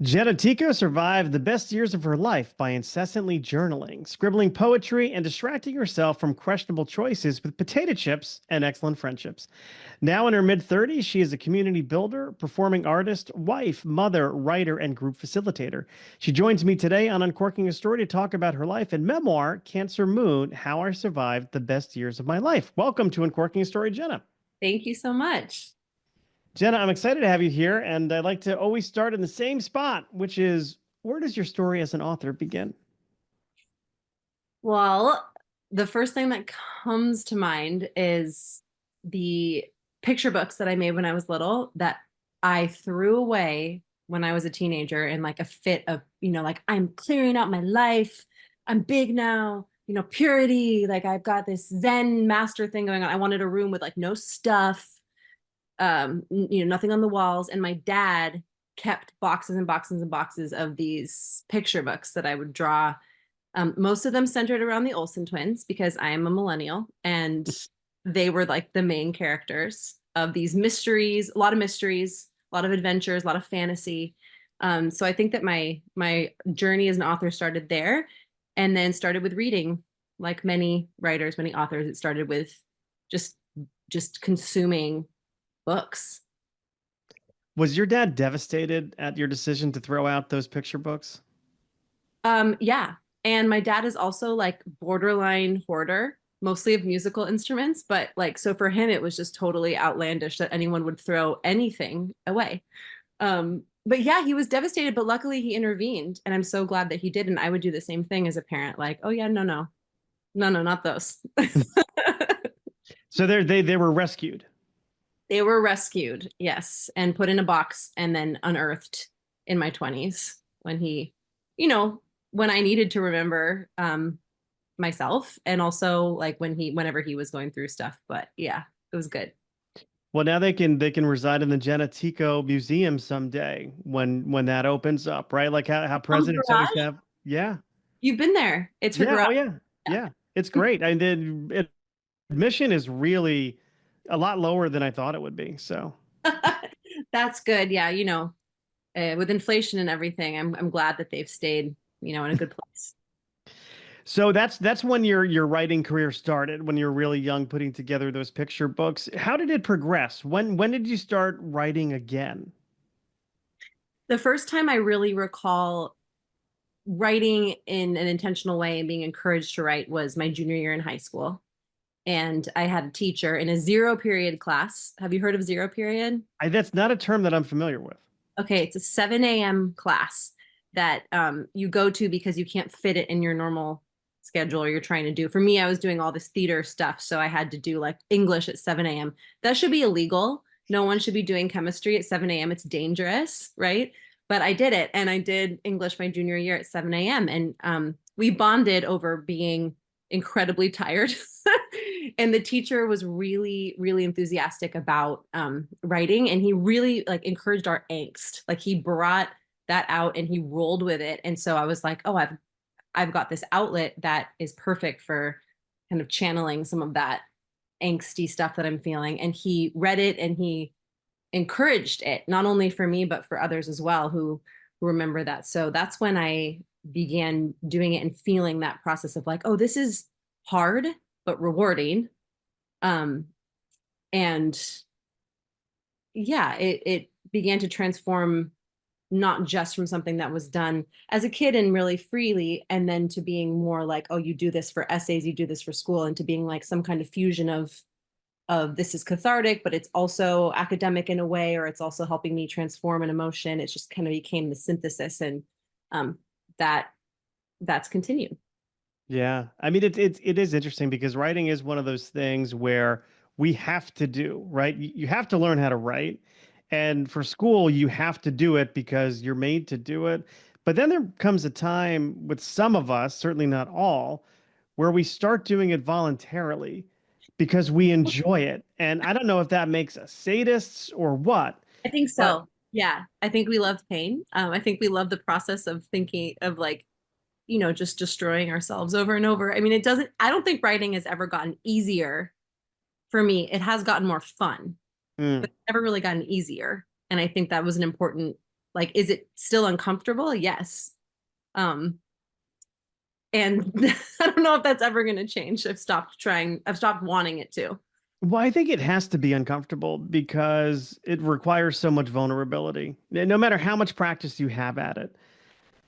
Jenna Tico survived the best years of her life by incessantly journaling, scribbling poetry, and distracting herself from questionable choices with potato chips and excellent friendships. Now in her mid 30s, she is a community builder, performing artist, wife, mother, writer, and group facilitator. She joins me today on Uncorking a Story to talk about her life and memoir, Cancer Moon: How I Survived the Best Years of My Life. Welcome to Uncorking a Story, Jenna. Thank you so much. Jenna, I'm excited to have you here, and I'd like to always start in the same spot, which is where does your story as an author begin? Well, the first thing that comes to mind is the picture books that I made when I was little that I threw away when I was a teenager in like a fit of, like I'm clearing out my life. I'm big now, purity. Like I've got this Zen master thing going on. I wanted a room with like no stuff, nothing on the walls. And my dad kept boxes and boxes and boxes of these picture books that I would draw, most of them centered around the Olsen twins because I am a millennial and they were like the main characters of these mysteries, a lot of adventures, a lot of fantasy. So I think that my journey as an author started there and then started with reading. Like many writers, many authors, it started with just just consuming books. Was your dad devastated at your decision to throw out those picture books? Yeah. And my dad is also like borderline hoarder, mostly of musical instruments, but like so for him it was just totally outlandish that anyone would throw anything away. But yeah, he was devastated, but luckily he intervened, and I'm so glad that he did. And I would do the same thing as a parent, like, oh yeah, no, no, no, no, not those. So they were rescued. They were rescued, yes, and put in a box and then unearthed in my 20s when you know, when I needed to remember myself, and also like whenever he was going through stuff. But yeah, it was good. Well, now they can reside in the Jenna Tico Museum someday when that opens up, right? Like how Mom's presidents always garage? have. Yeah. You've been there. It's her Yeah. garage. Oh yeah. Yeah. It's great. And the admission is really a lot lower than I thought it would be. So. That's good. Yeah, with inflation and everything, I'm glad that they've stayed, in a good place. So that's when your writing career started, when you were really young, putting together those picture books. How did it progress? When did you start writing again? The first time I really recall writing in an intentional way and being encouraged to write was my junior year in high school. And I had a teacher in a zero period class. Have you heard of zero period? That's not a term that I'm familiar with. Okay, it's a 7 a.m. class that you go to because you can't fit it in your normal schedule you're trying to do. For me, I was doing all this theater stuff, so I had to do like English at 7 a.m. That should be illegal. No one should be doing chemistry at 7 a.m. It's dangerous, right? But I did it, and I did English my junior year at 7 a.m. And we bonded over being incredibly tired. And the teacher was really, really enthusiastic about writing, and he really like encouraged our angst. Like he brought that out and he rolled with it. And so I was like, oh, I've got this outlet that is perfect for kind of channeling some of that angsty stuff that I'm feeling. And he read it and he encouraged it, not only for me, but for others as well who remember that. So that's when I began doing it and feeling that process of like, oh, this is hard, but rewarding. Um, and yeah, it began to transform, not just from something that was done as a kid and really freely, and then to being more like, oh, you do this for essays, you do this for school, and to being like some kind of fusion of this is cathartic, but it's also academic in a way, or it's also helping me transform an emotion. It just kind of became the synthesis, and um, that that's continued. Yeah. I mean, it is interesting because writing is one of those things where we have to do, right? You have to learn how to write. And for school, you have to do it because you're made to do it. But then there comes a time with some of us, certainly not all, where we start doing it voluntarily because we enjoy it. And I don't know if that makes us sadists or what, I think but so. Yeah, I think we love pain. I think we love the process of thinking of like, just destroying ourselves over and over. I mean, I don't think writing has ever gotten easier for me. It has gotten more fun, but mm, it's never really gotten easier. And I think that was an important Like, is it still uncomfortable? Yes. Um, and I don't know if that's ever going to change. I've stopped trying. I've stopped wanting it to. Well, I think it has to be uncomfortable because it requires so much vulnerability, no matter how much practice you have at it.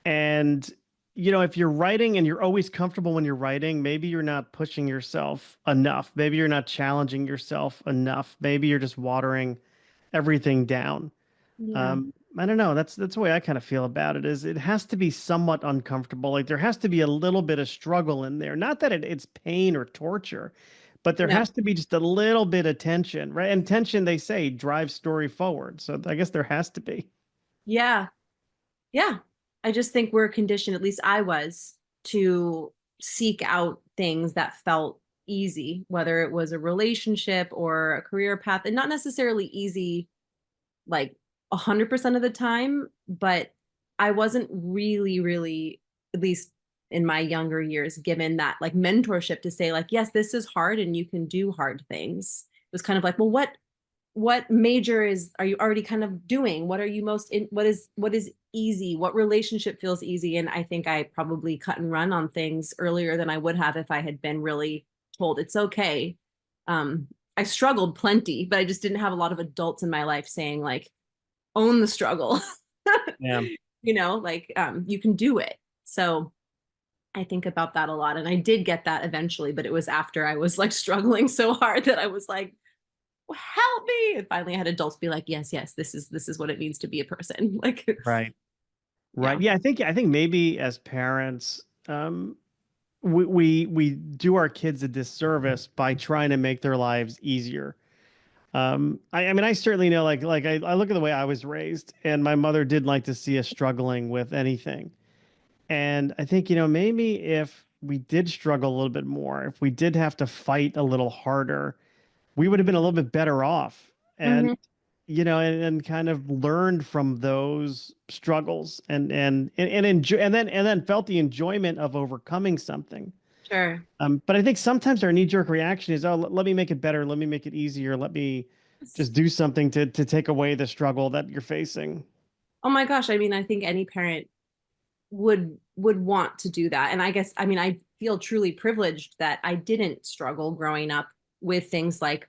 And, if you're writing and you're always comfortable when you're writing, maybe you're not pushing yourself enough. Maybe you're not challenging yourself enough. Maybe you're just watering everything down. Yeah. I don't know. That's the way I kind of feel about it, is it has to be somewhat uncomfortable. Like there has to be a little bit of struggle in there. Not that it's pain or torture, but there No. has to be just a little bit of tension, right? And tension, they say, drives story forward. So I guess there has to be. Yeah. Yeah. I just think we're conditioned, at least I was, to seek out things that felt easy, whether it was a relationship or a career path, and not necessarily easy like 100% of the time, but I wasn't really, at least in my younger years, given that like mentorship to say like, yes, this is hard and you can do hard things. It was kind of like, well, what major is are you already kind of doing? What are you most in? What is easy? What relationship feels easy? And I think I probably cut and run on things earlier than I would have if I had been really told it's okay. um I struggled plenty, but I just didn't have a lot of adults in my life saying like, own the struggle. Yeah. Like, you can do it. So I think about that a lot, and I did get that eventually, but it was after I was like struggling so hard that I was like, well, help me. And finally I had adults be like, yes, this is what it means to be a person. Like, Right. yeah. Right. Yeah. I think maybe as parents, we do our kids a disservice by trying to make their lives easier. I mean, I certainly know, I look at the way I was raised, and my mother did like to see us struggling with anything. And I think, maybe if we did struggle a little bit more, if we did have to fight a little harder, we would have been a little bit better off. And, Hmm. and kind of learned from those struggles and enjoy and then felt the enjoyment of overcoming something. Sure. But I think sometimes our knee-jerk reaction is, oh, let me make it better, let me make it easier, let me just do something to take away the struggle that you're facing. Oh my gosh, I mean, I think any parent would want to do that. And I guess, I mean, I feel truly privileged that I didn't struggle growing up with things like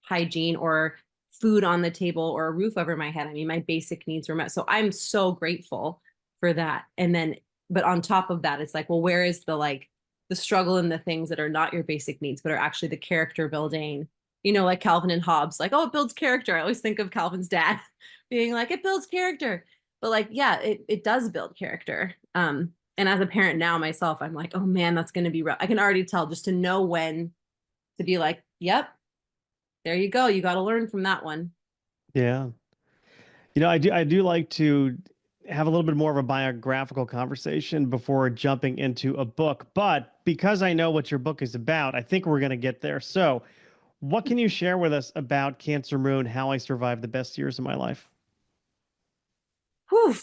hygiene or food on the table or a roof over my head. I mean, my basic needs were met. So I'm so grateful for that. And then, but on top of that, it's like, well, where is the like the struggle in the things that are not your basic needs, but are actually the character building, like Calvin and Hobbes, like, oh, it builds character. I always think of Calvin's dad being like, it builds character. But like, yeah, it does build character. And as a parent now myself, I'm like, oh man, that's going to be rough. I can already tell, just to know when to be like, yep, there you go. You got to learn from that one. Yeah. I do like to have a little bit more of a biographical conversation before jumping into a book. But because I know what your book is about, I think we're going to get there. So, what can you share with us about Cancer Moon, How I Survived the Best Years of My Life? Whew.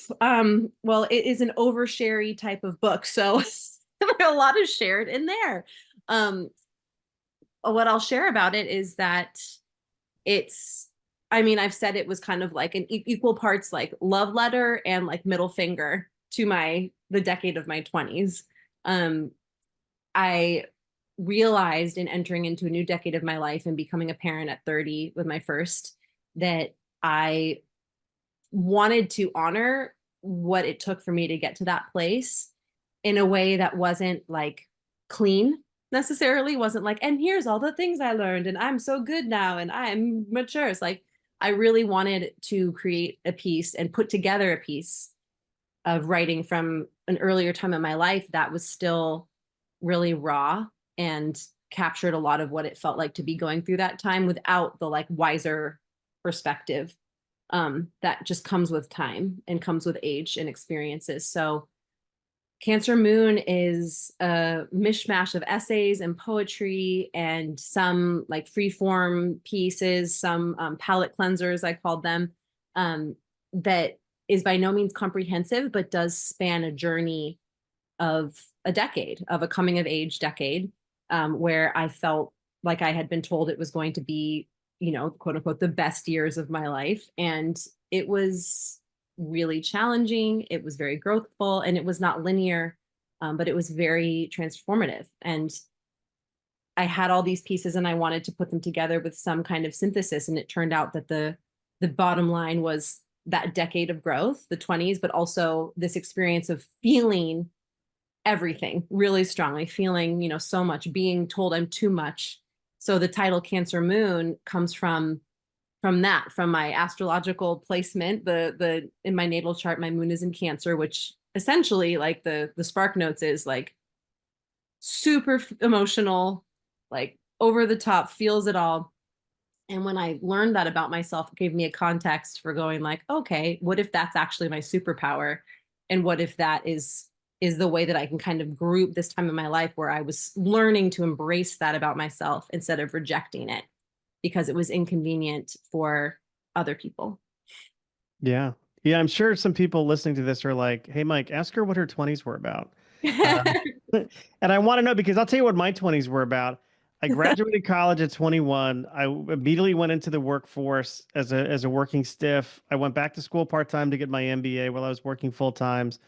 Well, it is an oversharey type of book, so a lot is shared in there. Um, what I'll share about it is that it's, I mean, I've said it was kind of like an equal parts like love letter and like middle finger to the decade of my 20s. Um, I realized in entering into a new decade of my life and becoming a parent at 30 with my first, that I wanted to honor what it took for me to get to that place in a way that wasn't like clean necessarily, wasn't like, and here's all the things I learned and I'm so good now and I'm mature. It's like I really wanted to create a piece and put together a piece of writing from an earlier time in my life that was still really raw and captured a lot of what it felt like to be going through that time without the like wiser perspective that just comes with time and comes with age and experiences. So Cancer Moon is a mishmash of essays and poetry and some like free form pieces, some palette cleansers, I called them, that is by no means comprehensive, but does span a journey of a decade, of a coming of age decade, where I felt like I had been told it was going to be, quote unquote, the best years of my life. And it was really challenging. It was very growthful, and it was not linear, but it was very transformative. And I had all these pieces and I wanted to put them together with some kind of synthesis. And it turned out that the bottom line was that decade of growth, the 20s, but also this experience of feeling everything really strongly, feeling, so much, being told I'm too much. So the title Cancer Moon comes from that, from my astrological placement. The in my natal chart, my moon is in Cancer, which essentially, like, the spark notes is like super emotional, like over the top, feels it all. And when I learned that about myself, it gave me a context for going like, okay, what if that's actually my superpower? And what if that is the way that I can kind of group this time in my life where I was learning to embrace that about myself instead of rejecting it because it was inconvenient for other people. Yeah. Yeah, I'm sure some people listening to this are like, "Hey, Mike, ask her what her 20s were about." Um, and I want to know because I'll tell you what my 20s were about. I graduated college at 21. I immediately went into the workforce as a working stiff. I went back to school part-time to get my MBA while I was working full times.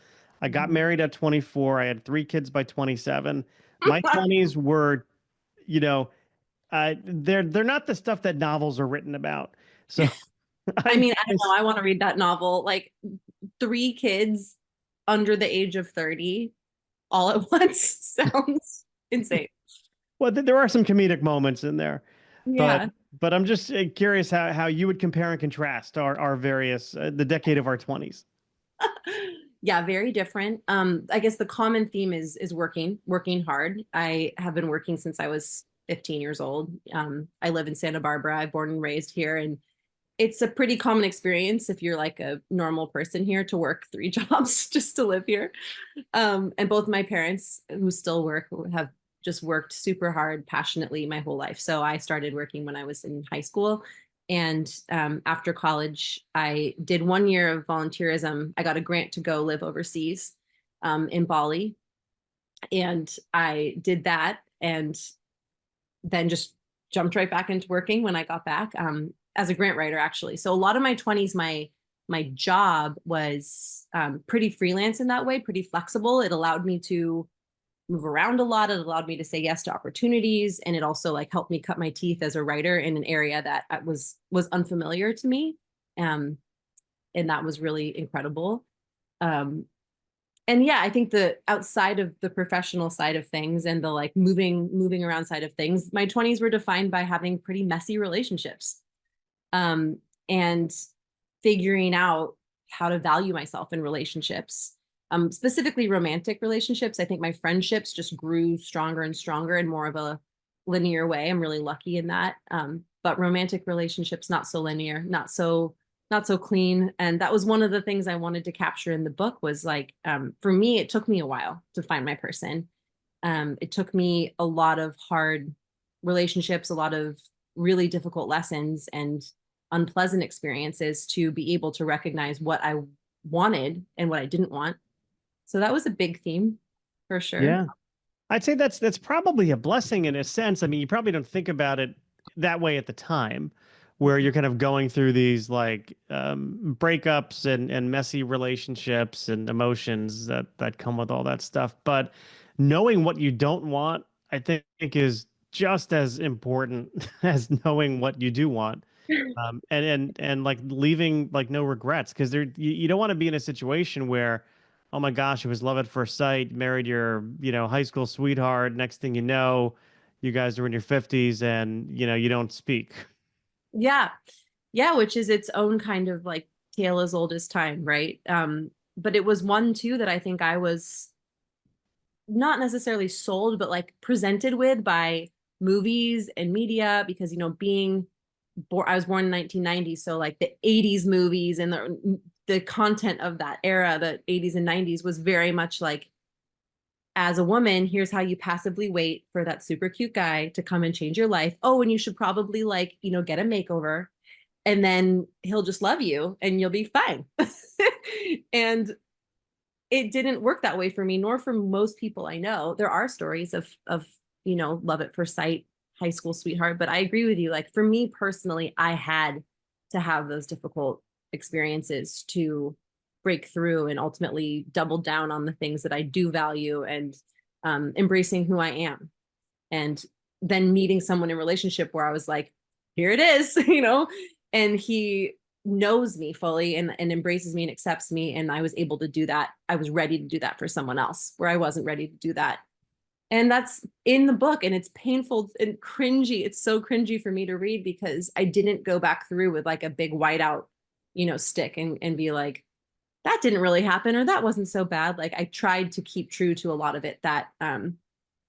I got married at 24. I had 3 kids by 27. My 20s were, you know, they're not the stuff that novels are written about. So I I'm mean, I don't curious. know. I want to read that novel. Like, 3 kids under the age of 30 all at once sounds insane. Well, there are some comedic moments in there, but Yeah. but I'm just curious how you would compare and contrast our various the decade of our 20s. Yeah, very different. I guess the common theme is working hard. I have been working since I was 15 years old. I live in Santa Barbara. I'm born and raised here, and it's a pretty common experience if you're like a normal person here to work 3 jobs just to live here. And both my parents, who still work, have just worked super hard, passionately my whole life. So I started working when I was in high school. And after college, I did 1 year of volunteerism. I got a grant to go live overseas in Bali. And I did that and then just jumped right back into working when I got back as a grant writer, actually. So a lot of my 20s, my job was pretty freelance in that way, pretty flexible. It allowed me to move around a lot. It allowed me to say yes to opportunities, and it also like helped me cut my teeth as a writer in an area that was unfamiliar to me, um, and that was really incredible. Um, and yeah, I think the outside of the professional side of things and the like moving around side of things, my 20s were defined by having pretty messy relationships, um, and figuring out how to value myself in relationships, specifically romantic relationships. I think my friendships just grew stronger and stronger in more of a linear way. I'm really lucky in that. But romantic relationships, not so linear, not so clean. And that was one of the things I wanted to capture in the book was like, for me, it took me a while to find my person. It took me a lot of hard relationships, a lot of really difficult lessons and unpleasant experiences to be able to recognize what I wanted and what I didn't want. So that was a big theme for sure. Yeah. I'd say that's probably a blessing in a sense. I mean, you probably don't think about it that way at the time, where you're kind of going through these like breakups and messy relationships and emotions that come with all that stuff. But knowing what you don't want, I think is just as important as knowing what you do want. And like leaving like no regrets because you don't want to be in a situation where, oh my gosh, it was love at first sight, married your, high school sweetheart. Next thing you know, you guys are in your 50s and, you don't speak. Yeah. Yeah, which is its own kind of like tale as old as time, right? But it was one too that I think I was not necessarily sold, but like presented with by movies and media because, I was born in 1990, so like the 80s movies and the content of that era, the 80s and 90s was very much like, as a woman, here's how you passively wait for that super cute guy to come and change your life. Oh, and you should probably like, get a makeover and then he'll just love you and you'll be fine. And it didn't work that way for me, nor for most people I know. There are stories of love at first sight, high school sweetheart, but I agree with you. Like, for me personally, I had to have those difficult experiences to break through and ultimately double down on the things that I do value, and embracing who I am. And then meeting someone in relationship where I was like, here it is, and he knows me fully and embraces me and accepts me. And I was able to do that. I was ready to do that for someone else where I wasn't ready to do that. And that's in the book, and it's painful and cringy. It's so cringy for me to read because I didn't go back through with like a big whiteout, stick and be like, that didn't really happen, or that wasn't so bad. Like I tried to keep true to a lot of it that,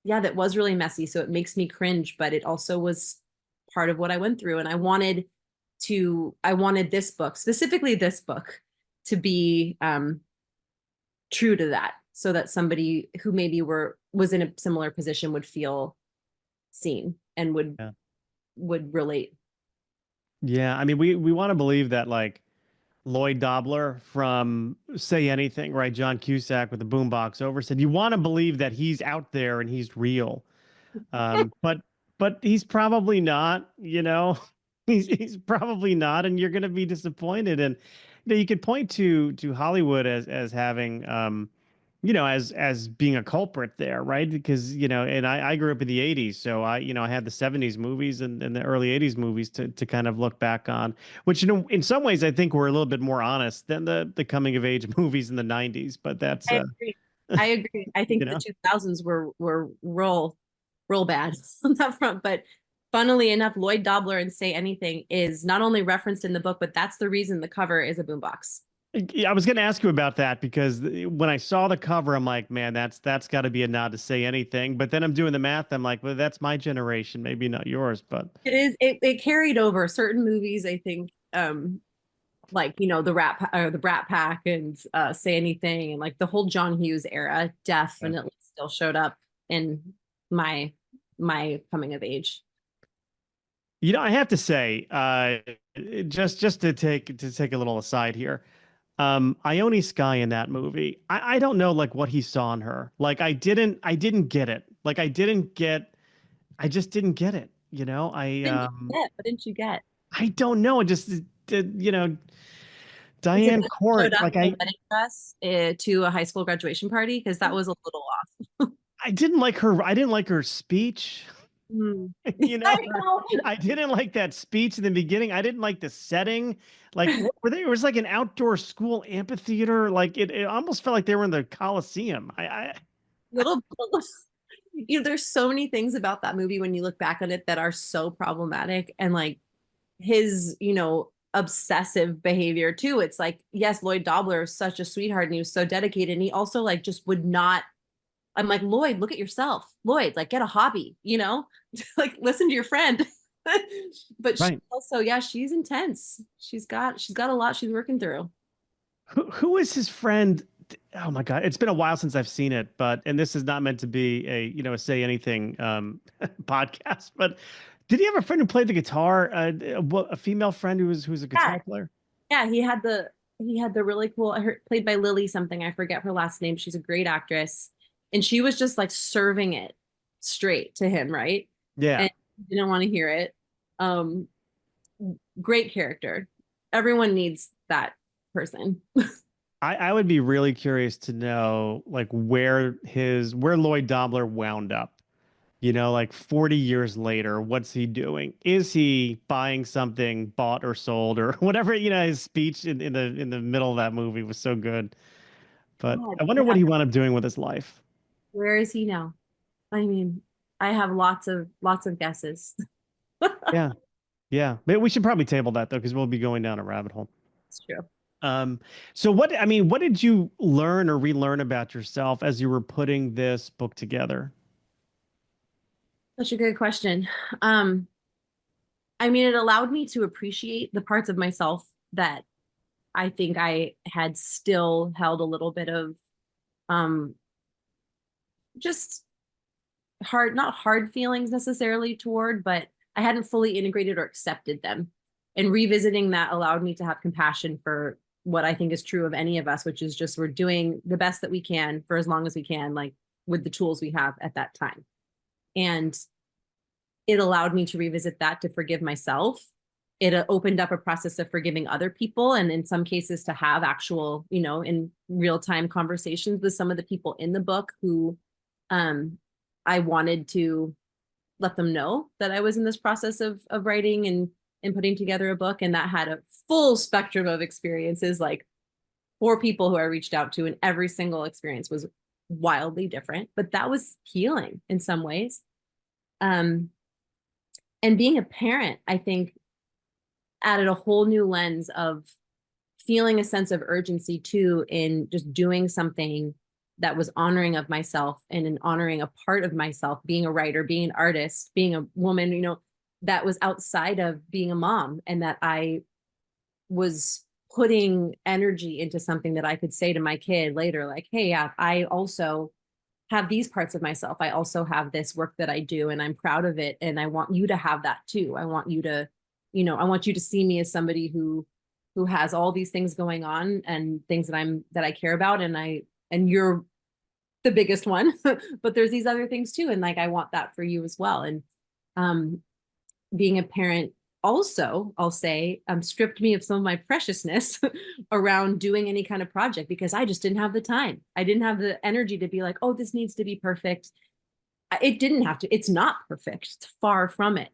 yeah, that was really messy. So it makes me cringe, but it also was part of what I went through. And I wanted this book, specifically this book, to be true to that, so that somebody who maybe was in a similar position would feel seen and Yeah. would relate. Yeah. I mean, we want to believe that like Lloyd Dobler from Say Anything, right? John Cusack with the boombox over said, you want to believe that he's out there and he's real. But he's probably not, he's probably not, and you're gonna be disappointed. And you could point to Hollywood as having as being a culprit there, right? Because, and I grew up in the 80s, so I had the 70s movies and the early 80s movies to kind of look back on, which, in some ways I think were a little bit more honest than the coming of age movies in the 90s. But that's I agree. I agree. I you think the know 2000s were real bad on that front. But funnily enough, Lloyd Dobler and Say Anything is not only referenced in the book, but that's the reason the cover is a boombox. Yeah, I was going to ask you about that because when I saw the cover, I'm like, man, that's got to be a nod to Say Anything. But then I'm doing the math. I'm like, well, that's my generation, maybe not yours, but It is. It carried over certain movies. I think, like the Brat Pack and Say Anything, and like the whole John Hughes era yeah. definitely still showed up in my coming of age. I have to say, just to take a little aside here, Ione Skye in that movie, I don't know like what he saw in her. Like I didn't get it. Like I just didn't get it. What didn't you get? I don't know. It just did, Is it Diane that she Court, showed up like in a wedding dress to a high school graduation party? Because that was a little off. I didn't like her. I didn't like her speech. Hmm. You I know, know. I didn't like that speech in the beginning. I didn't like the setting. Like, were they? It was like an outdoor school amphitheater. Like, it almost felt like they were in the Coliseum. Little, there's so many things about that movie when you look back on it that are so problematic, and like his, obsessive behavior too. It's like, yes, Lloyd Dobler is such a sweetheart and he was so dedicated. And he also like just would not, I'm like, Lloyd, look at yourself. Lloyd, like get a hobby, like listen to your friend. But she Right. also, yeah, she's intense. She's got a lot she's working through. Who is his friend? Oh my God, it's been a while since I've seen it. But and this is not meant to be a Say Anything podcast. But did he have a friend who played the guitar? A female friend who was a Yeah. guitar player? Yeah, he had the really cool, I heard, played by Lily something. I forget her last name. She's a great actress. And she was just like serving it straight to him, right? Yeah. And he didn't want to hear it. Um, Great character. Everyone needs that person. I would be really curious to know like where Lloyd Dobler wound up. Like 40 years later, what's he doing? Is he buying something bought or sold or whatever? His speech in the middle of that movie was so good. But God, I wonder what yeah. he wound up doing with his life. Where is he now? I mean, I have lots of guesses. Yeah. Yeah. Maybe we should probably table that though, because we'll be going down a rabbit hole. It's true. Um, so what did you learn or relearn about yourself as you were putting this book together? Such a good question. Um, I mean, it allowed me to appreciate the parts of myself that I think I had still held a little bit of um just not hard feelings necessarily toward, but I hadn't fully integrated or accepted them. And revisiting that allowed me to have compassion for what I think is true of any of us, which is just we're doing the best that we can for as long as we can, like with the tools we have at that time. And it allowed me to revisit that, to forgive myself, it opened up a process of forgiving other people, and in some cases to have actual, in real time conversations with some of the people in the book who I wanted to let them know that I was in this process of writing and putting together a book. And that had a full spectrum of experiences, like 4 people who I reached out to, and every single experience was wildly different, but that was healing in some ways. Um, and being a parent, I think, added a whole new lens of feeling a sense of urgency too in just doing something that was honoring of myself and in honoring a part of myself, being a writer, being an artist, being a woman, that was outside of being a mom, and that I was putting energy into something that I could say to my kid later, like, hey, yeah, I also have these parts of myself. I also have this work that I do, and I'm proud of it. And I want you to have that too. I want you to, I want you to see me as somebody who has all these things going on and things that I care about. And you're the biggest one, but there's these other things too. And like, I want that for you as well. And um, being a parent also, I'll say, stripped me of some of my preciousness around doing any kind of project, because I just didn't have the time. I didn't have the energy to be like, oh, this needs to be perfect. It didn't have to. It's not perfect. It's far from it.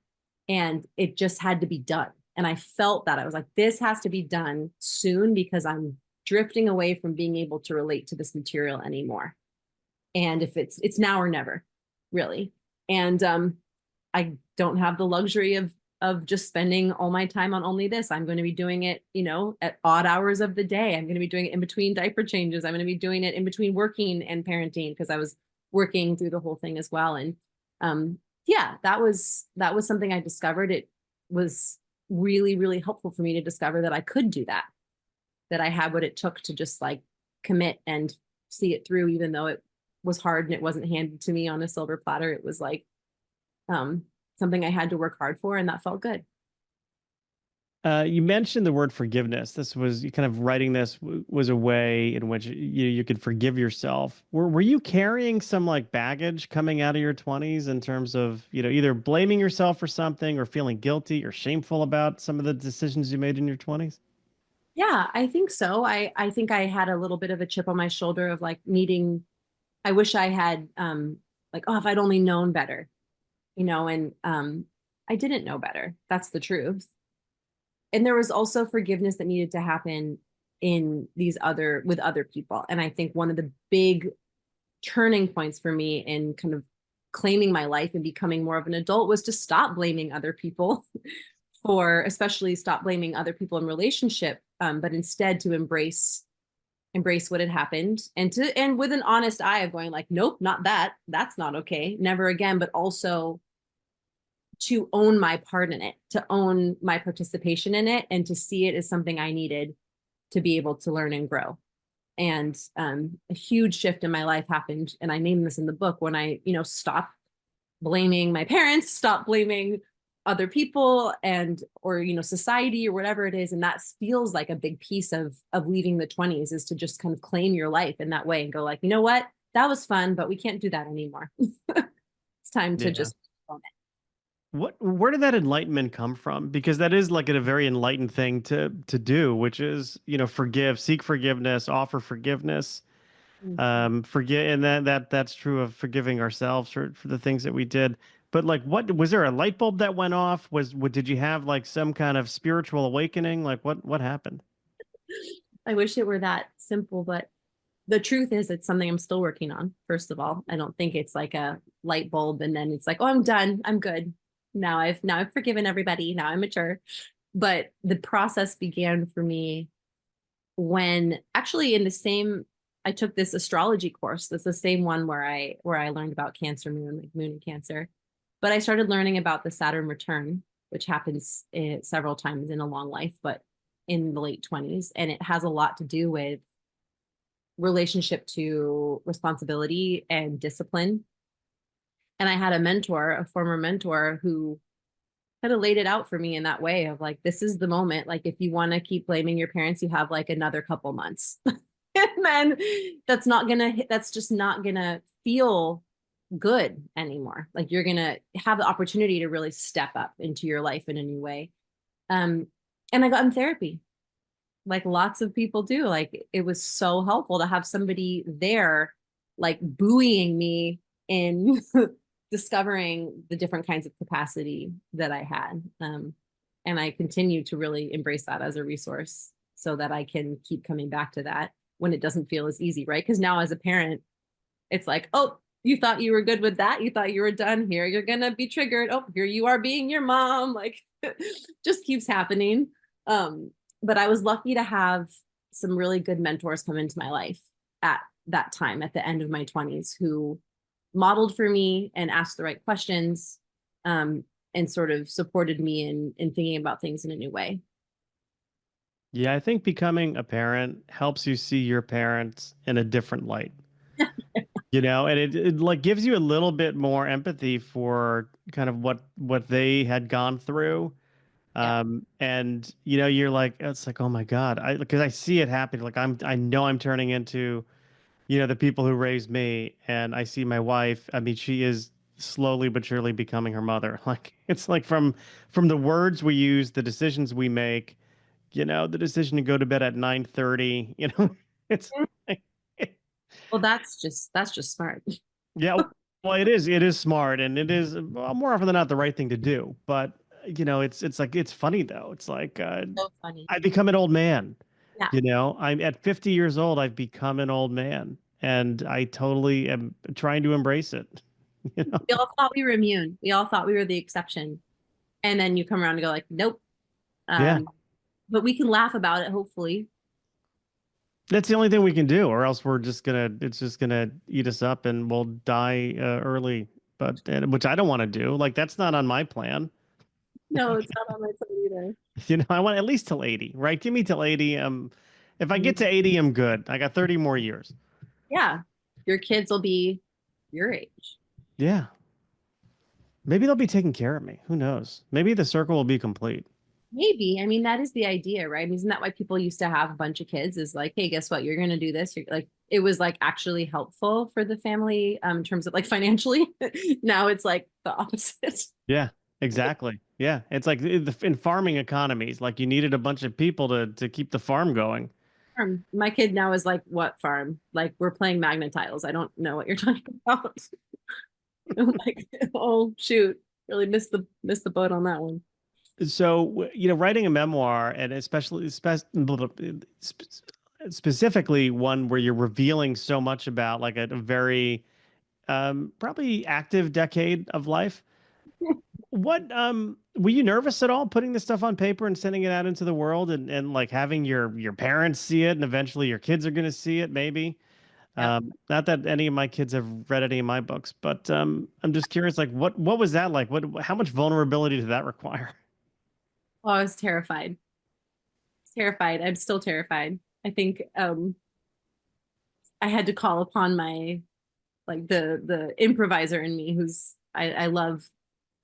And it just had to be done. And I felt that I was like, this has to be done soon, because I'm drifting away from being able to relate to this material anymore. And if it's now or never, really. And I don't have the luxury of just spending all my time on only this. I'm going to be doing it, at odd hours of the day. I'm going to be doing it in between diaper changes. I'm going to be doing it in between working and parenting, because I was working through the whole thing as well. And yeah, that was something I discovered. It was really, really helpful for me to discover that I could do that I had what it took to just like commit and see it through, even though it was hard and it wasn't handed to me on a silver platter. It was like something I had to work hard for, and that felt good. You mentioned the word forgiveness. This was you kind of writing this was a way in which you could forgive yourself. Were you carrying some like baggage coming out of your 20s in terms of, either blaming yourself for something or feeling guilty or shameful about some of the decisions you made in your 20s? Yeah, I think so. I think I had a little bit of a chip on my shoulder of like needing, I wish I had like, oh, if I'd only known better, and I didn't know better. That's the truth. And there was also forgiveness that needed to happen in with other people. And I think one of the big turning points for me in kind of claiming my life and becoming more of an adult was to stop blaming other people especially stop blaming other people in relationship, but instead to embrace what had happened, and with an honest eye of going like, nope, not that. That's not okay. Never again. But also to own my part in it, to own my participation in it, and to see it as something I needed to be able to learn and grow. And a huge shift in my life happened, and I named this in the book, when I, stopped blaming my parents, stopped blaming other people or society or whatever it is. And that feels like a big piece of leaving the 20s, is to just kind of claim your life in that way and go like, you know what, that was fun, but we can't do that anymore. It's time to Yeah. just own it. Where did that enlightenment come from? Because that is like a very enlightened thing to do, which is, forgive, seek forgiveness, offer forgiveness, Mhm. forget, and that's true of forgiving ourselves for the things that we did. But like, what was there a light bulb that went off? Did you have like some kind of spiritual awakening? Like what happened? I wish it were that simple, but the truth is it's something I'm still working on. First of all, I don't think it's like a light bulb and then it's like, oh, I'm done, I'm good. Now I've forgiven everybody. Now I'm mature. But the process began for me when actually I took this astrology course. That's the same one where I learned about Cancer moon, like moon and Cancer. But I started learning about the Saturn return, which happens several times in a long life, but in the late 20s. And it has a lot to do with relationship to responsibility and discipline. And I had a former mentor, who kind of laid it out for me in that way of like, this is the moment. Like, if you want to keep blaming your parents, you have like another couple months. And then that's just not gonna feel good anymore. Like, you're gonna have the opportunity to really step up into your life in a new way. Um, and I got in therapy, like lots of people do. Like it was so helpful to have somebody there, like buoying me in discovering the different kinds of capacity that I had. And I continue to really embrace that as a resource so that I can keep coming back to that when it doesn't feel as easy, right? Because now as a parent, it's like, oh, you thought you were good with that. You thought you were done here. You're going to be triggered. Oh, here you are being your mom. Like, just keeps happening. Um, but I was lucky to have some really good mentors come into my life at that time, at the end of my 20s, who modeled for me and asked the right questions, and sort of supported me in thinking about things in a new way. Yeah, I think becoming a parent helps you see your parents in a different light. And it like gives you a little bit more empathy for kind of what they had gone through. Yeah. And you're like, it's like, oh my God, because I see it happening. Like I know I'm turning into, the people who raised me, and I see my wife. I mean, she is slowly but surely becoming her mother. Like it's like from the words we use, the decisions we make, the decision to go to bed at 9:30, it's like, Well, that's just smart. yeah, well, it is smart, and it is, well, more often than not the right thing to do. But it's like, it's funny though. It's like, So funny. I become an old man. Yeah. I'm at 50 years old. I've become an old man, and I totally am trying to embrace it. You know, We all thought we were immune. We all thought we were the exception. And then you come around and go like, nope. yeah, But we can laugh about it, hopefully. that's the only thing we can do, or else it's just gonna eat us up, and we'll die early. Which I don't want to do. Like that's not on my plan. No, it's not on my plate either. I want at least till 80, right? Give me till 80. If I get Mhm. to 80, I'm good. I got 30 more years. Yeah. Your kids will be your age. Yeah. Maybe they'll be taking care of me. Who knows? Maybe the circle will be complete. Maybe. I mean, that is the idea, right? I mean, isn't that why people used to have a bunch of kids? Is like, hey, guess what? You're going to do this. You're like, it was like actually helpful for the family, in terms of like financially. Now it's like the opposite. Yeah, exactly. Yeah. It's like in farming economies, like you needed a bunch of people to keep the farm going. Farm. My kid now is like, what farm? Like, we're playing Magna Tiles. I don't know what you're talking about. I'm like, oh shoot, really missed the boat on that one. So, writing a memoir, and especially specifically one where you're revealing so much about like a very probably active decade of life. What were you nervous at all putting this stuff on paper and sending it out into the world, and like having your parents see it, and eventually your kids are going to see it maybe? Yep. Not that any of my kids have read any of my books, but I'm just curious, like what was that like? How much vulnerability did that require? Oh, I was terrified. Terrified. I'm still terrified. I think I had to call upon my like the improviser in me, who's I love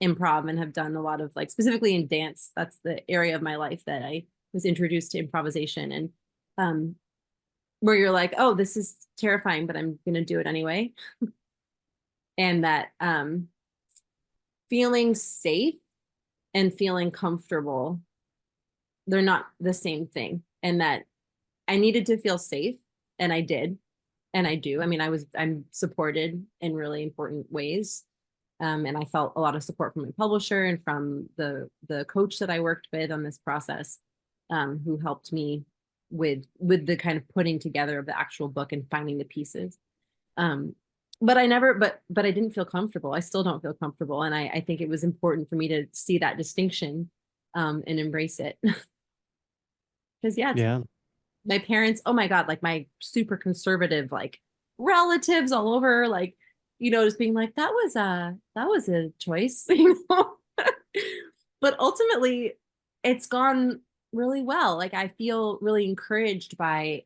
improv and have done a lot of like specifically in dance. That's the area of my life that I was introduced to improvisation, and um where you're like, oh, this is terrifying, but I'm gonna do it anyway. And that feeling safe and feeling comfortable, they're not the same thing. And that I needed to feel safe, and I did, and I do. I mean, I'm supported in really important ways. And I felt a lot of support from my publisher and from the coach that I worked with on this process, who helped me with the kind of putting together of the actual book and finding the pieces. Um, but I never, but I didn't feel comfortable. I still don't feel comfortable, and I think it was important for me to see that distinction, and embrace it. Because yeah, it's Yeah. my parents, oh my God, like my super conservative, like relatives all over, like, just being like, that was a choice, But ultimately, it's gone really well. Like I feel really encouraged by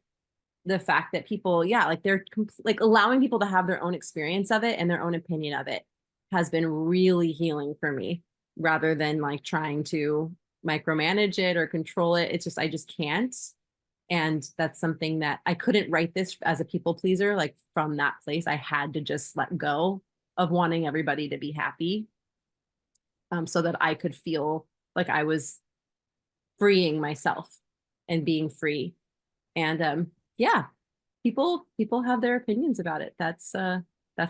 the fact that people, yeah, like like allowing people to have their own experience of it and their own opinion of it has been really healing for me, rather than like trying to micromanage it or control it. It's just, I just can't. And that's something that I couldn't write this as a people pleaser. Like from that place, I had to just let go of wanting everybody to be happy, so that I could feel like I was freeing myself and being free. And yeah, people have their opinions about it. That's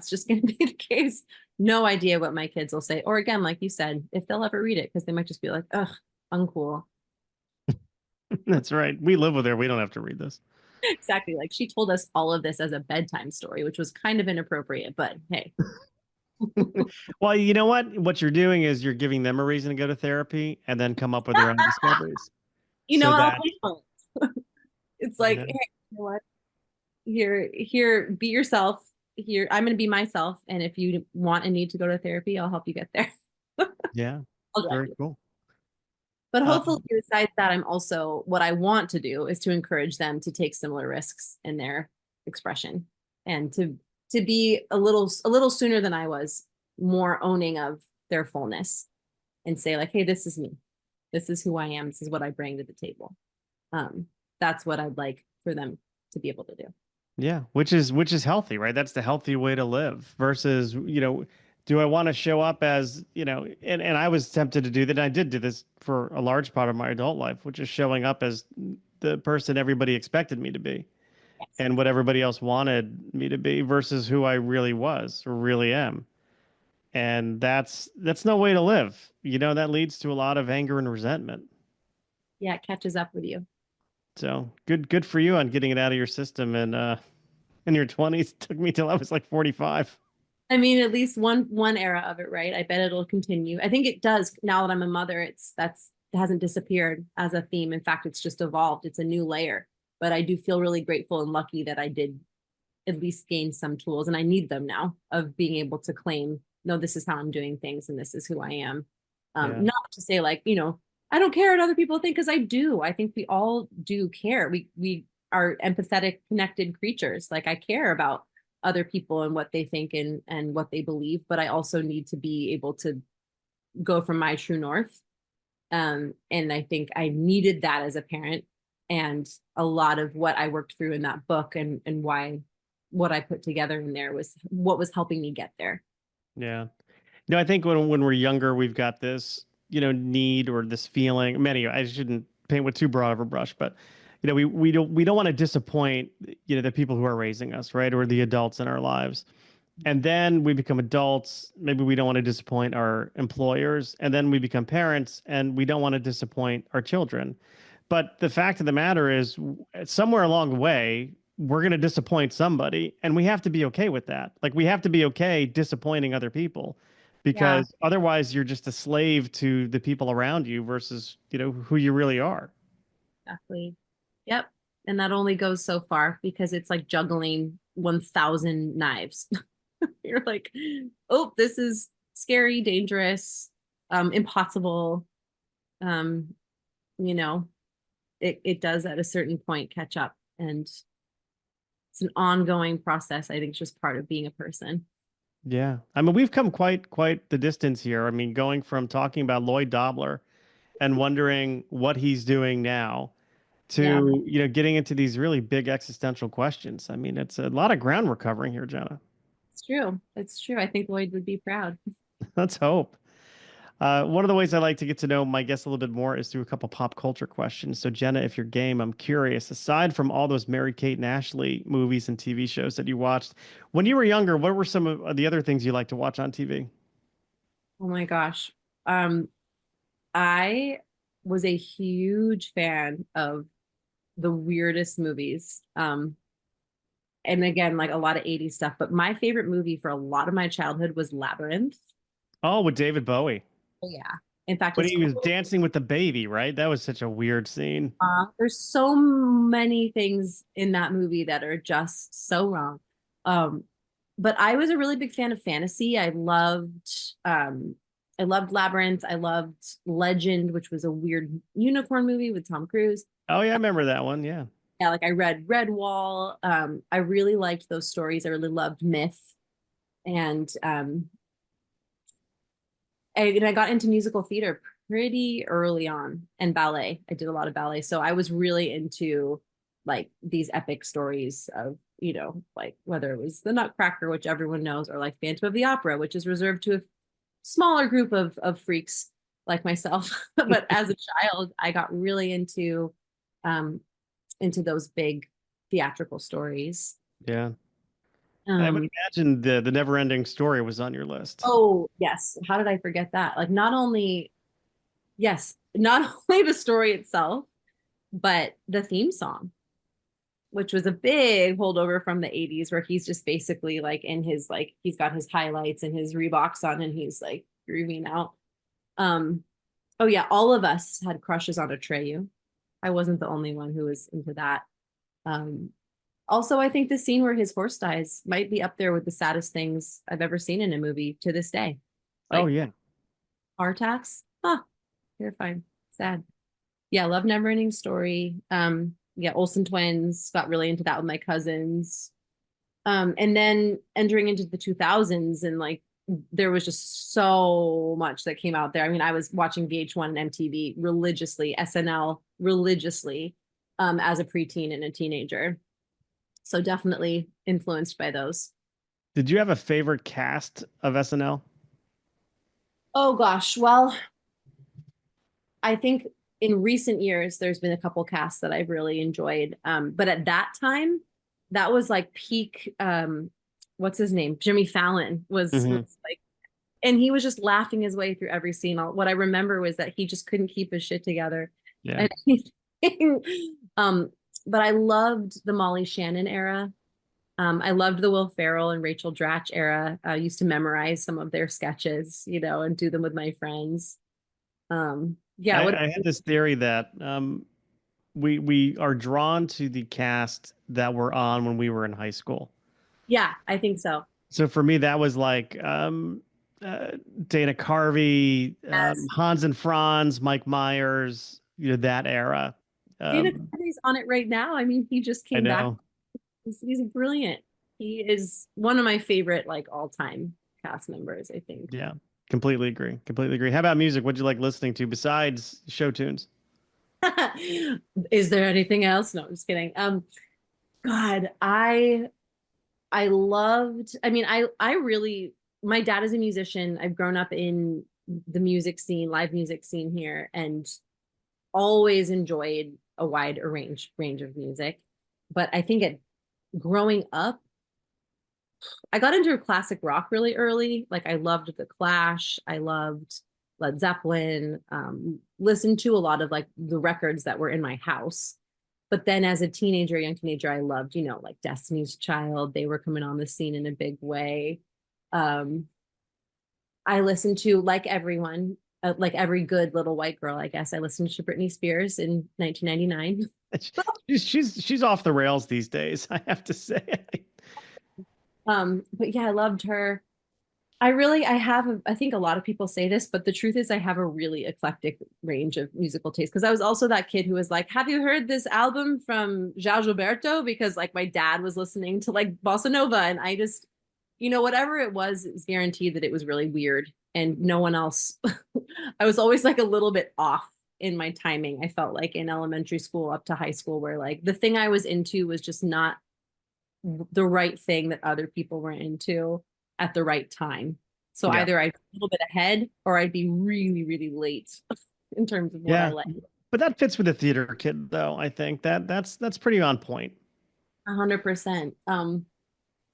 just going to be the case. No idea what my kids will say, or again, like you said, if they'll ever read it, because they might just be like, ugh, uncool. That's right. We live with her. We don't have to read this. Exactly. Like she told us all of this as a bedtime story, which was kind of inappropriate, but hey. Well, you know what? What you're doing is you're giving them a reason to go to therapy and then come up with their own discoveries. You know So what? I'll that, pay for it. It's you like, know, hey, you know what? Here, be yourself. Here, I'm going to be myself. And if you want and need to go to therapy, I'll help you get there. yeah, I'll drive very you. cool. But hopefully, Um, besides that, I'm also what I want to do is to encourage them to take similar risks in their expression and to be a little sooner than I was more owning of their fullness and say like, hey, this is me. This is who I am. This is what I bring to the table. Um, that's what I'd like for them to be able to do. yeah, which is healthy, right? That's the healthy way to live versus, do I want to show up as, and I was tempted to do that. And I did do this for a large part of my adult life, which is showing up as the person everybody expected me to be Yes. and what everybody else wanted me to be versus who I really was or really am. And that's no way to live. That leads to a lot of anger and resentment. Yeah, it catches up with you. So good for you on getting it out of your system and in your 20s. Took me till I was like 45. I mean, at least one era of it, right? I bet it'll continue. I think it does now that I'm a mother. It hasn't disappeared as a theme. In fact, it's just evolved. It's a new layer. But I do feel really grateful and lucky that I did at least gain some tools, and I need them now of being able to claim, no, this is how I'm doing things, and this is who I am. Yeah. Not to say like, I don't care what other people think, because I do. I think we all do care. We are empathetic, connected creatures. Like I care about other people and what they think and what they believe, but I also need to be able to go from my true north. And I think I needed that as a parent, and a lot of what I worked through in that book and why what I put together in there was what was helping me get there. Yeah. No, I think when we're younger, we've got this, need or this feeling. Many, I shouldn't paint with too broad of a brush, but we don't want to disappoint, the people who are raising us, right? Or the adults in our lives. And then we become adults. Maybe we don't want to disappoint our employers. And then we become parents and we don't want to disappoint our children. But the fact of the matter is, somewhere along the way, we're going to disappoint somebody. And we have to be okay with that. Like, we have to be okay disappointing other people Yeah, because otherwise you're just a slave to the people around you versus, who you really are. exactly. Yep. And that only goes so far because it's like juggling 1,000 knives. You're like, oh, this is scary, dangerous, impossible. Um, you know, it does at a certain point catch up, and it's an ongoing process. I think it's just part of being a person. Yeah. I mean, we've come quite the distance here. I mean, going from talking about Lloyd Dobler and wondering what he's doing now Yeah, to, getting into these really big existential questions. I mean, it's a lot of ground we're covering here, Jenna. it's true. It's true. I think Lloyd would be proud. Let's hope. One of the ways I like to get to know my guests a little bit more is through a couple pop culture questions. So, Jenna, if you're game, I'm curious. Aside from all those Mary-Kate and Ashley movies and TV shows that you watched, when you were younger, what were some of the other things you like to watch on TV? Oh my gosh. Um, I was a huge fan of the weirdest movies. And again, like a lot of 80s stuff, but my favorite movie for a lot of my childhood was Labyrinth. Oh, with David Bowie. Oh, yeah. In fact, When it's he was cool. dancing with the baby, right? That was such a weird scene. There's so many things in that movie that are just so wrong. Um, but I was a really big fan of fantasy. I loved Labyrinth. I loved Legend, which was a weird unicorn movie with Tom Cruise. Oh yeah, I remember that one. Yeah. Yeah, like I read Redwall. I really liked those stories. I really loved myth. And I got into musical theater pretty early on, and ballet. I did a lot of ballet. So I was really into like these epic stories of, like whether it was the Nutcracker, which everyone knows, or like Phantom of the Opera, which is reserved to a smaller group of freaks. like myself. But as a child, I got really um into those big theatrical stories. Yeah. I would Um, imagine the never ending story was on your list. oh yes, how did I forget that? Like not only yes, not only the story itself, but the theme song, which was a big holdover from the 80s where he's just basically like in his like he's got his highlights and his Reeboks on and he's like grooving out. Um oh yeah, all of us had crushes on Atreyu. I wasn't the only one who was into that. Um Also, I think the scene where his horse dies might be up there with the saddest things I've ever seen in a movie to this day. Oh Like yeah. heart attacks, huh, terrifying, sad. Yeah, love never ending story. Yeah, Olsen twins, got really into that with my cousins. And then entering into the 2000s and like there was just so much that came out there. I mean, I was watching VH1 and MTV religiously, SNL religiously, as a preteen and a teenager. So definitely influenced by those. Did you have a favorite cast of SNL? Oh gosh, well, I think in recent years there's been a couple casts that I've really enjoyed. But at that time, that was like peak. What's his name? Jimmy Fallon Hmm. was like, and he was just laughing his way through every scene. What I remember was that he just couldn't keep his shit together Yeah. at anything. um, but I loved the Molly Shannon era. I loved the Will Ferrell and Rachel Dratch era. I used to memorize some of their sketches, and do them with my friends. Yeah, what I had this theory that we are drawn to the cast that were on when we were in high school. yeah, I think so. So for me, that was like uh, Dana Carvey, Yes. Hans and Franz, Mike Myers, that era. Dana Um, Carvey's on it right now. I mean, he just I came back. know. He's brilliant. He is one of my favorite like all-time cast members, I think. Yeah, completely agree. Completely agree. How about music? What'd you like listening to besides show tunes? Is there anything else? No, I'm just kidding. God, I loved, I mean, I really my dad is a musician. I've grown up in the music scene, live music scene here, and always enjoyed a wide range of music. But I think at growing up, I got into classic rock really early. Like I loved The Clash, I loved Led Zeppelin, listened to a lot of like the records that were in my house. But then as a teenager, young teenager, I loved, like Destiny's Child. They were coming on the scene in a big way. Um, I listened to, like everyone, like every good little white girl, I guess, I listened to Britney Spears in 1999. She's off the rails these days, I have to say. But yeah, I loved her. I think a lot of people say this, but the truth is I have a really eclectic range of musical taste because I was also that kid who was like, have you heard this album from João Gilberto? Because like my dad was listening to like bossa nova and I just, whatever it was guaranteed that it was really weird and no one else. I was always like a little bit off in my timing. I felt like in elementary school up to high school where like the thing I was into was just not the right thing that other people were into at the right time. So Yeah. either I'd be a little bit ahead or I'd be really, really late in terms of what I Yeah. like. But that fits with a theater kid though. I think that's pretty on point. 100%.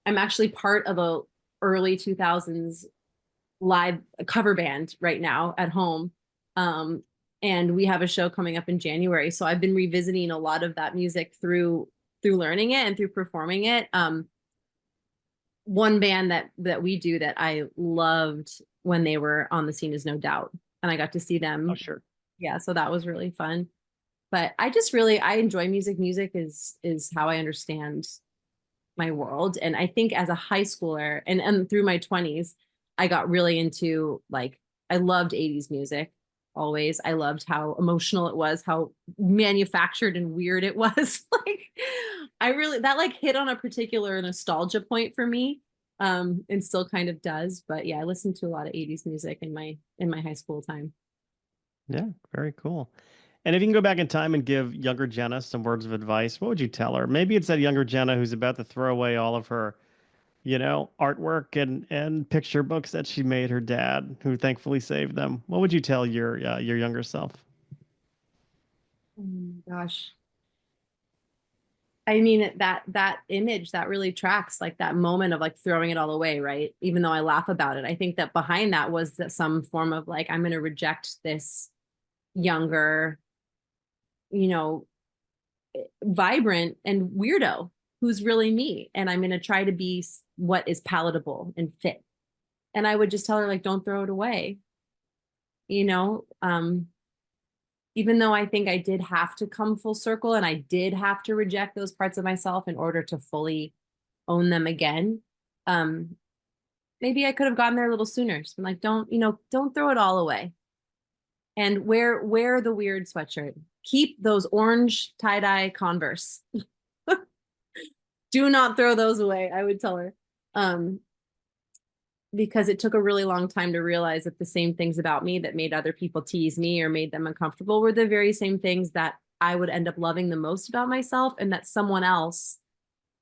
I'm actually part of a early 2000s live cover band right now at home. Um, and we have a show coming up in January. So I've been revisiting a lot of that music through learning it and through performing it. One band that we do that I loved when they were on the scene is No Doubt, and I got to see Oh, them. sure. Yeah, so that was really fun. But I just really I enjoy music. Music is how I understand my world, and I think as a high schooler and through my 20s, I got really into like I loved 80s music always. I loved how emotional it was, how manufactured and weird it was. Like I really that like hit on a particular nostalgia point for me. And still kind of does. But yeah, I listened to a lot of 80s music in my high school time. Yeah, very cool. And if you can go back in time and give younger Jenna some words of advice, what would you tell her? Maybe it's that younger Jenna who's about to throw away all of her artwork and picture books that she made her dad, who thankfully saved them, what would you tell your younger self? Oh my gosh. I mean, that image that really tracks like that moment of like throwing it all away, right? Even though I laugh about it, I think that behind that was that some form of like, I'm going to reject this younger, you know, vibrant and weirdo who's really me. And I'm going to try to be what is palatable and fit. And I would just tell her, like, don't throw it away. You know, even though I think I did have to come full circle and I did have to reject those parts of myself in order to fully own them again. Um, Maybe I could have gotten there a little sooner. So I'm like, don't throw it all away. And wear the weird sweatshirt. Keep those orange tie-dye Converse. Do not throw those away, I would tell her. Because it took a really long time to realize that the same things about me that made other people tease me or made them uncomfortable were the very same things that I would end up loving the most about myself, and that someone else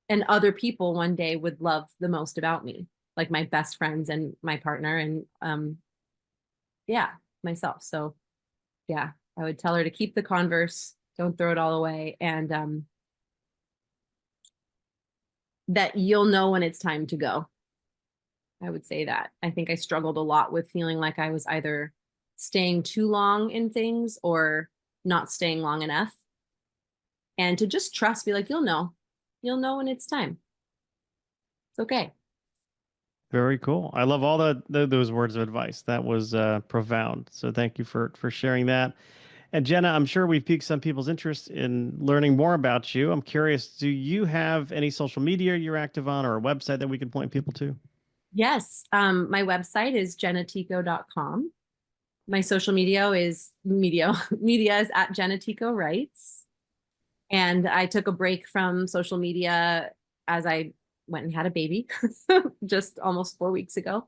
and other people one day would love the most about me, like my best friends and my partner and yeah, myself. So yeah, I would tell her to keep the Converse, don't throw it all away, and that you'll know when it's time to go. I would say that. I think I struggled a lot with feeling like I was either staying too long in things or not staying long enough. And to just trust, be like, you'll know when it's time. It's okay. Very cool. I love all those words of advice. That was profound. So thank you for sharing that. And Jenna, I'm sure we've piqued some people's interest in learning more about you. I'm curious, do you have any social media you're active on, or a website that we can point people to? Yes. My website is jennatico.com. My social media is media is at Jenna Tico Writes. And I took a break from social media as I went and had a baby just almost 4 weeks ago.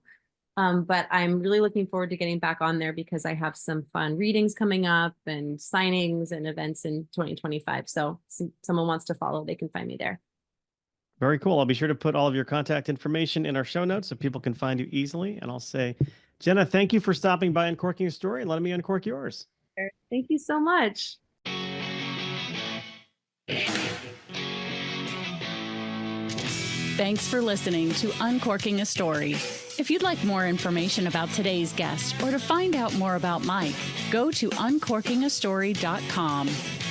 But I'm really looking forward to getting back on there because I have some fun readings coming up and signings and events in 2025. So someone wants to follow, they can find me there. Very cool. I'll be sure to put all of your contact information in our show notes so people can find you easily. And I'll say, Jenna, thank you for stopping by Uncorking a Story and letting me uncork yours. Thank you so much. Thanks for listening to Uncorking a Story. If you'd like more information about today's guest or to find out more about Mike, go to uncorkingastory.com.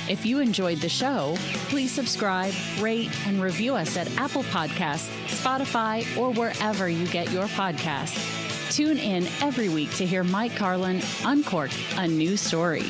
If you enjoyed the show, please subscribe, rate, and review us at Apple Podcasts, Spotify, or wherever you get your podcasts. Tune in every week to hear Mike Carlin uncork a new story.